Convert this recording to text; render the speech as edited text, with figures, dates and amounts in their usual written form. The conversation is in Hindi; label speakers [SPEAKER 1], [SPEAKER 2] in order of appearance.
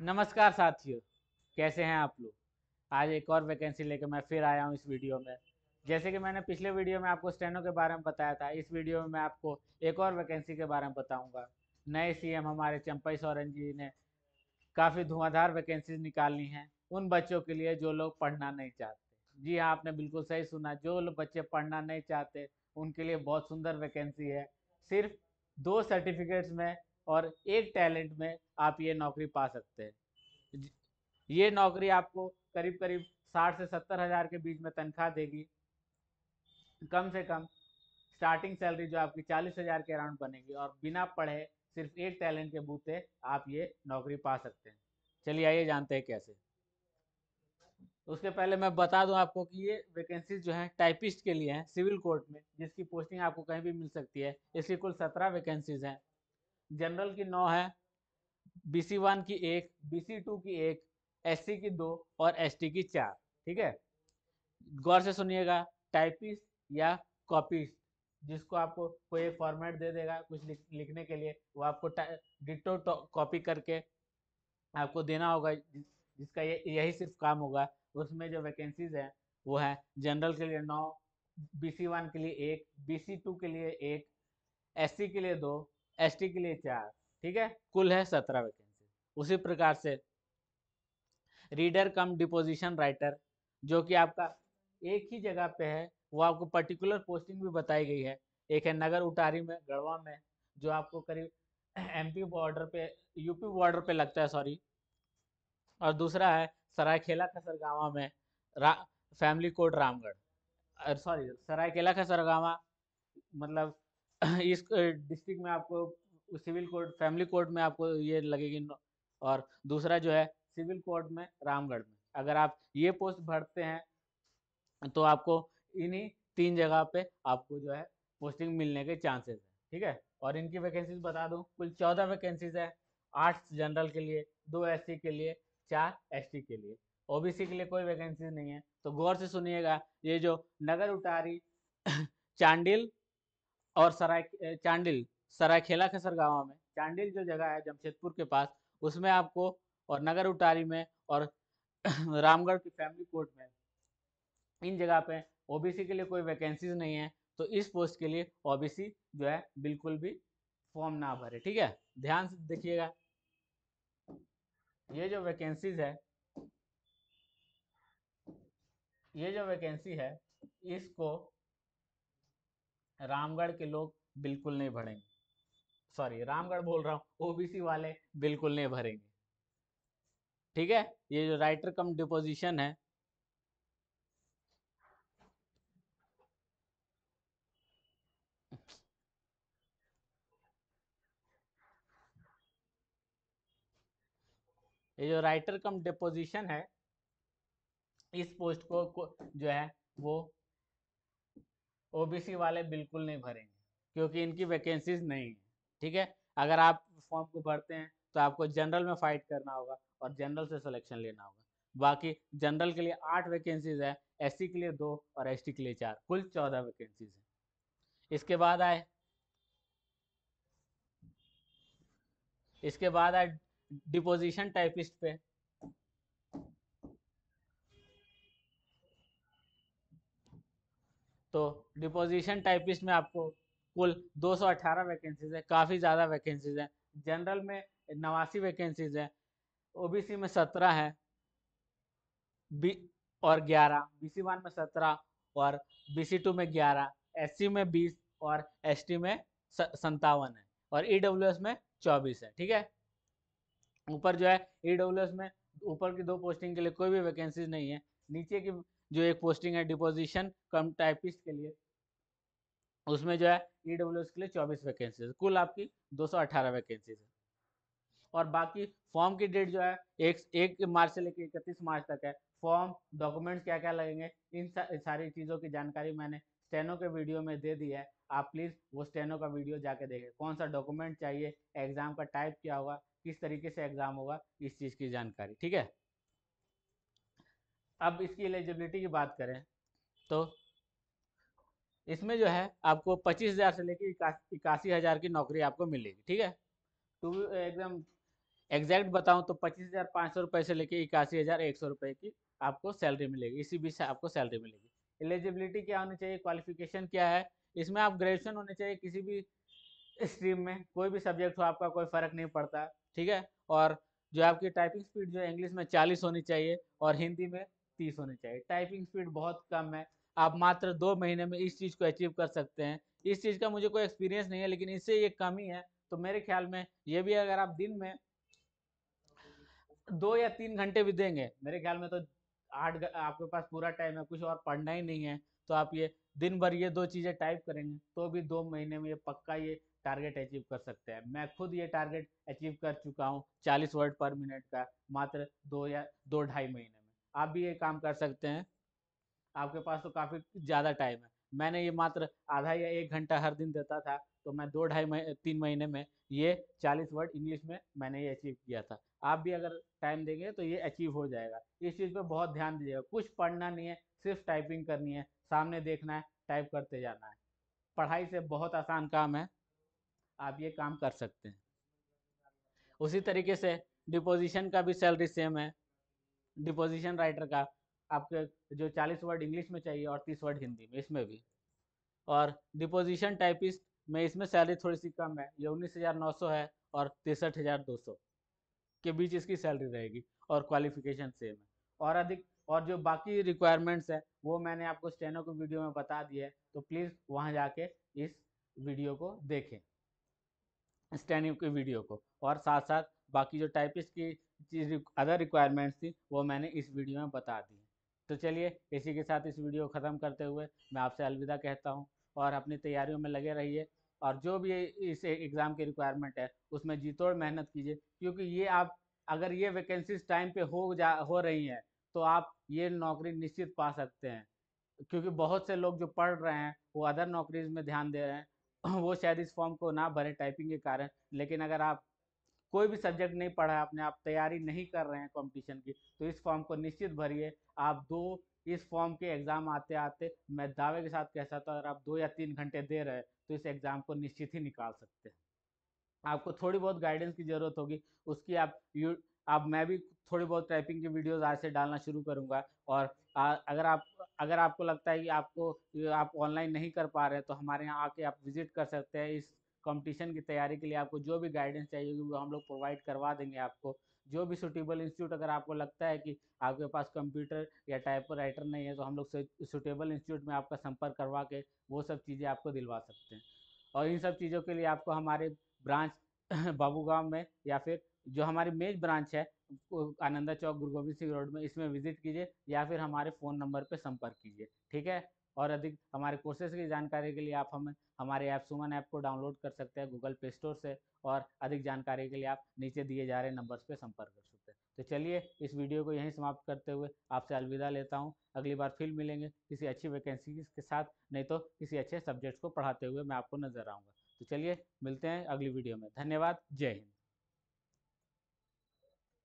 [SPEAKER 1] नमस्कार साथियों, कैसे हैं आप लोग। आज एक और वैकेंसी लेकर मैं फिर आया हूं इस वीडियो में। जैसे कि मैंने पिछले वीडियो में आपको स्टेनो के बारे में बताया था, इस वीडियो में मैं आपको एक और वैकेंसी के बारे में बताऊंगा। नए सीएम हमारे चंपई सोरेन जी ने काफ़ी धुआंधार वैकेंसीज निकालनी है उन बच्चों के लिए जो लोग पढ़ना नहीं चाहते। जी हाँ, आपने बिल्कुल सही सुना, जो लोग बच्चे पढ़ना नहीं चाहते उनके लिए बहुत सुंदर वैकेंसी है। सिर्फ 2 सर्टिफिकेट्स में और एक टैलेंट में आप ये नौकरी पा सकते हैं। ये नौकरी आपको करीब करीब 60 से 70 हज़ार के बीच में तनख्वाह देगी। कम से कम स्टार्टिंग सैलरी जो आपकी 40 हज़ार के अराउंड बनेगी, और बिना पढ़े सिर्फ एक टैलेंट के बूते आप ये नौकरी पा सकते हैं। चलिए आइए जानते हैं कैसे। उसके पहले मैं बता दूं आपको कि ये वैकेंसीज जो है टाइपिस्ट के लिए हैं सिविल कोर्ट में, जिसकी पोस्टिंग आपको कहीं भी मिल सकती है। इसकी कुल 17 वैकेंसीज हैं। जनरल की 9 है, BC1 की 1, BC2 की 1, SC की 2 और ST की 4। ठीक है, गौर से सुनिएगा। टाइपिस्ट या कॉपिस्ट, जिसको आपको कोई एक फॉर्मेट दे देगा कुछ लिखने के लिए, वो आपको डिट्टो कॉपी करके आपको देना होगा, जिसका यही सिर्फ काम होगा। उसमें जो वैकेंसीज हैं वो है जनरल के लिए 9, BC1 के लिए 1, BC2 के लिए 1, SC के लिए 2, ST के लिए 4। ठीक है, कुल है 17 वैकेंसी। उसी प्रकार से रीडर कम डिपोजिशन राइटर, जो कि आपका एक ही जगह पे है, वो आपको पर्टिकुलर पोस्टिंग भी बताई गई है। एक है नगर उटारी में, गढ़वा में, जो आपको करीब MP बॉर्डर पे, यूपी बॉर्डर पे लगता है, सॉरी। और दूसरा है सरायखेला खसरगावा में, family court Ramgarh, sorry Seraikela खसरगावा, मतलब इस डिस्ट्रिक्ट में आपको सिविल कोर्ट, फैमिली कोर्ट में आपको ये लगेगी। और दूसरा जो है सिविल कोर्ट में रामगढ़ में। अगर आप ये पोस्ट भरते हैं तो आपको इन्हीं 3 जगह पे आपको जो है पोस्टिंग मिलने के चांसेस हैं। ठीक है, और इनकी वैकेंसीज बता दूं, कुल 14 वैकेंसीज है। 8 जनरल के लिए, 2 SC के लिए, 4 ST के लिए। OBC के लिए कोई वैकेंसी नहीं है। तो गौर से सुनिएगा, ये जो नगर उटारी चांडिल और चांडिल सरायखेला खसरगावा में, चांडिल जो जगह है जमशेदपुर के पास, उसमें आपको, और नगर उटारी में, और रामगढ़ की फैमिली कोर्ट में, इन जगह पे OBC के लिए कोई वैकेंसीज नहीं है। तो इस पोस्ट के लिए OBC जो है बिल्कुल भी फॉर्म ना भरे। ठीक है, ध्यान से देखिएगा। ये जो वैकेंसीज है, ये जो वैकेंसी है, इसको रामगढ़ के लोग बिल्कुल नहीं भरेंगे। सॉरी, रामगढ़ बोल रहा हूँ, OBC वाले बिल्कुल नहीं भरेंगे। ठीक है, ये जो राइटर कम डिपोजिशन है, ये जो राइटर कम डिपोजिशन है, इस पोस्ट को जो है वो OBC वाले बिल्कुल नहीं भरेंगे, क्योंकि इनकी वैकेंसीज नहीं है। ठीक है, अगर आप फॉर्म को भरते हैं तो आपको जनरल में फाइट करना होगा और जनरल से सिलेक्शन लेना होगा। बाकी जनरल के लिए 8 वैकेंसीज है, SC के लिए 2 और ST के लिए 4, कुल 14 वैकेंसीज है। इसके बाद आए डिपोजिशन टाइपिस्ट पे। तो डिपोजिशन टाइपिस्ट में आपको कुल 218 वैकेंसीज है, काफ़ी ज़्यादा वैकेंसीज हैं। जनरल में 89 वैकेंसीज है, OBC में 17 है, बी और 11, BC1 में 17 और BC2 में 11, SC में 20 और ST में 57 है, और EWS में 24 है। ठीक है, ऊपर जो है EWS में ऊपर की 2 पोस्टिंग के लिए कोई भी वैकेंसीज नहीं है। नीचे की जो एक पोस्टिंग है डिपोजिशन कम टाइपिस्ट के लिए, उसमें जो है EWS के लिए 24 वैकेंसीज, कुल आपकी 218 वैकेंसीज है। और बाकी फॉर्म की डेट जो है 1 मार्च से लेकर 31 मार्च तक है। फॉर्म, डॉक्यूमेंट्स क्या क्या लगेंगे, इन सारी चीज़ों की जानकारी मैंने स्टेनो के वीडियो में दे दी है। आप प्लीज़ वो स्टेनो का वीडियो जाके देखें, कौन सा डॉक्यूमेंट चाहिए, एग्ज़ाम का टाइप क्या होगा, किस तरीके से एग्ज़ाम होगा, इस चीज़ की जानकारी। ठीक है, अब इसकी एलिजिबिलिटी की बात करें तो इसमें जो है आपको 25,000 से लेकर 81,000 की नौकरी आपको मिलेगी। ठीक है, टू एकदम एग्जैक्ट बताऊं तो 25,500 रुपये से लेके 81,100 रुपये की आपको सैलरी मिलेगी, इसी बीच से आपको सैलरी मिलेगी। एलिजिबिलिटी क्या होनी चाहिए, क्वालिफिकेशन क्या है, इसमें आप ग्रेजुएशन होने चाहिए किसी भी स्ट्रीम में, कोई भी सब्जेक्ट हो आपका कोई फ़र्क नहीं पड़ता, ठीक है। और जो आपकी टाइपिंग स्पीड जो है इंग्लिश में 40 होनी चाहिए और हिंदी में 30 होनी चाहिए। टाइपिंग स्पीड बहुत कम है, आप मात्र 2 महीने में इस चीज़ को अचीव कर सकते हैं। इस चीज़ का मुझे कोई एक्सपीरियंस नहीं है, लेकिन इससे ये कमी है। तो मेरे ख्याल में ये भी अगर आप दिन में 2 या 3 घंटे भी देंगे, मेरे ख्याल में तो आपके पास पूरा टाइम है, कुछ और पढ़ना ही नहीं है, तो आप ये दिन भर ये 2 चीज़ें टाइप करेंगे तो भी 2 महीने में ये पक्का ये टारगेट अचीव कर सकते हैं। मैं खुद ये टारगेट अचीव कर चुका हूँ 40 वर्ड पर मिनट का, मात्र 2 या 2 ढाई महीने में। आप भी ये काम कर सकते हैं, आपके पास तो काफ़ी ज़्यादा टाइम है। मैंने ये मात्र आधा या 1 घंटा हर दिन देता था, तो मैं 2 ढाई 3 महीने में ये 40 वर्ड इंग्लिश में मैंने ये अचीव किया था। आप भी अगर टाइम देंगे तो ये अचीव हो जाएगा। इस चीज़ पे बहुत ध्यान दीजिएगा, कुछ पढ़ना नहीं है, सिर्फ टाइपिंग करनी है, सामने देखना है, टाइप करते जाना है। पढ़ाई से बहुत आसान काम है, आप ये काम कर सकते हैं। उसी तरीके से डिपोजिशन का भी सैलरी सेम है। डिपोजिशन राइटर का आपके जो 40 वर्ड इंग्लिश में चाहिए और 30 वर्ड हिंदी में, इसमें भी। और डिपोजिशन टाइपिस्ट में इसमें सैलरी थोड़ी सी कम है, ये 19,900 है और 63,200 के बीच इसकी सैलरी रहेगी, और क्वालिफिकेशन सेम है। और अधिक और जो बाकी रिक्वायरमेंट्स है वो मैंने आपको स्टेनो की वीडियो में बता दिया है, तो प्लीज़ वहाँ जाके इस वीडियो को देखें, स्टेनो की वीडियो को। और साथ साथ बाकी जो टाइपिस्ट की चीज़ अदर रिक्वायरमेंट्स थी वो मैंने इस वीडियो में बता दी है। तो चलिए इसी के साथ इस वीडियो को ख़त्म करते हुए मैं आपसे अलविदा कहता हूँ, और अपनी तैयारियों में लगे रहिए, और जो भी इस एग्ज़ाम की रिक्वायरमेंट है उसमें जी तोड़ मेहनत कीजिए, क्योंकि ये आप अगर ये वैकेंसीज टाइम पे हो रही हैं तो आप ये नौकरी निश्चित पा सकते हैं। क्योंकि बहुत से लोग जो पढ़ रहे हैं वो अदर नौकरीज में ध्यान दे रहे हैं वो शायद इस फॉर्म को ना भरे टाइपिंग के कारण। लेकिन अगर आप कोई भी सब्जेक्ट नहीं पढ़ा है आपने, आप तैयारी नहीं कर रहे हैं कंपटीशन की, तो इस फॉर्म को निश्चित भरिए। आप दो इस फॉर्म के एग्ज़ाम आते आते मैं दावे के साथ कह सकता हूँ, अगर आप 2 या 3 घंटे दे रहे हैं तो इस एग्ज़ाम को निश्चित ही निकाल सकते हैं। आपको थोड़ी बहुत गाइडेंस की ज़रूरत होगी, उसकी आप मैं भी थोड़ी बहुत टाइपिंग की वीडियोस आज से डालना शुरू करूँगा। और अगर आपको लगता है कि आप ऑनलाइन नहीं कर पा रहे हैं, तो हमारे यहाँ आके आप विज़िट कर सकते हैं। इस कंपटीशन की तैयारी के लिए आपको जो भी गाइडेंस चाहिए वो हम लोग प्रोवाइड करवा देंगे आपको। जो भी सूटेबल इंस्टीट्यूट, अगर आपको लगता है कि आपके पास कंप्यूटर या टाइपराइटर नहीं है, तो हम लोग सूटेबल इंस्टीट्यूट में आपका संपर्क करवा के वो सब चीज़ें आपको दिलवा सकते हैं। और इन सब चीज़ों के लिए आपको हमारे ब्रांच बाबू गांव में, या फिर जो हमारी मेज ब्रांच है आनंदा चौक गुरु गोविंद सिंह रोड में, इसमें विजिट कीजिए या फिर हमारे फ़ोन नंबर पर संपर्क कीजिए, ठीक है। और अधिक हमारे कोर्सेज की जानकारी के लिए आप हमारे ऐप सुमन ऐप को डाउनलोड कर सकते हैं गूगल प्ले स्टोर से। और अधिक जानकारी के लिए आप नीचे दिए जा रहे नंबर्स पे संपर्क कर सकते हैं। तो चलिए इस वीडियो को यहीं समाप्त करते हुए आपसे अलविदा लेता हूँ। अगली बार फिर मिलेंगे किसी अच्छी वैकेंसी के साथ, नहीं तो किसी अच्छे सब्जेक्ट्स को पढ़ाते हुए मैं आपको नजर आऊँगा। तो चलिए मिलते हैं अगली वीडियो में। धन्यवाद, जय हिंद।